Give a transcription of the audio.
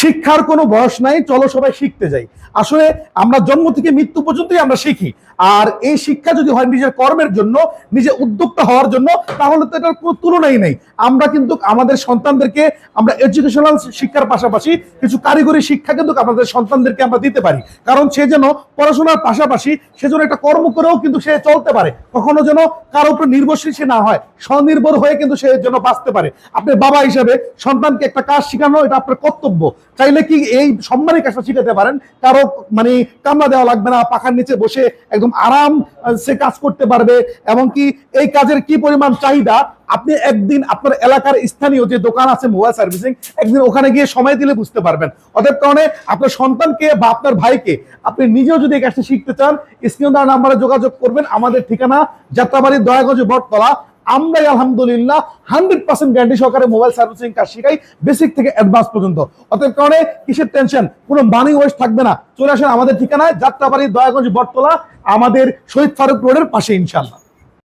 শিক্ষার কোনো বয়স নাই, চলো সবাই শিখতে যাই। আসলে আমরা জন্ম থেকে মৃত্যু পর্যন্তই আমরা শিখি। আর এই শিক্ষা যদি হয় নিজের কর্মের জন্য, নিজে উদ্যোক্তা হওয়ার জন্য, তাহলে তো এটার কোনো তুলনাই নেই। আমরা কিন্তু আমাদের সন্তানদেরকে আমরা এডুকেশনাল শিক্ষার পাশাপাশি কিছু কারিগরি শিক্ষা কিন্তু আমাদের সন্তানদেরকে আমরা দিতে পারি, কারণ সে যেন পড়াশোনার পাশাপাশি সে যেন একটা কর্ম করেও কিন্তু সে চলতে পারে, কখনো যেন কারো উপর নির্ভরশীল সে না হয়, স্বনির্ভর হয়ে কিন্তু সে যেন বাঁচতে পারে। আপনি বাবা হিসেবে সন্তানকে একটা কাজ শেখানো এটা আপনার কর্তব্য। চাইলে কি এই সম্মানী কাজটা শিখাতে পারেন, কারো মানে কামড়া দেওয়া লাগবে না, পাখার নিচে বসে একদম আরাম সে কাজ করতে পারবে। এবং কি এই কাজের কি পরিমাণ চাহিদা, আপনি একদিন আপনার এলাকার স্থানীয় যে দোকান আছে মোবাইল সার্ভিসিং, একদিন ওখানে গিয়ে সময় দিলে বুঝতে পারবেন। অতএব কারণে আপনার সন্তানকে বা আপনার ভাইকে আপনি নিজেও যদি এই কাজটা শিখতে চান, স্ক্রিনে দেওয়া নাম্বারে যোগাযোগ করবেন। আমাদের ঠিকানা যাত্রাবাড়ি দয়াগঞ্জ বটতলা। আমরাই আলহামদুলিল্লাহ 100% গ্যারান্টি সহকারে মোবাইল সার্ভিসিং কাজ শিখাই, বেসিক থেকে অ্যাডভান্স পর্যন্ত। অতএব কারণে কিসের টেনশন, কোনো মানি ওয়েস্ট থাকবে না। চলে আসেন আমাদের ঠিকানায়, যাত্রাবাড়ি দয়াগঞ্জ বটতলা, আমাদের শহীদ ফারুক রোডের পাশে ইনশাআল্লাহ।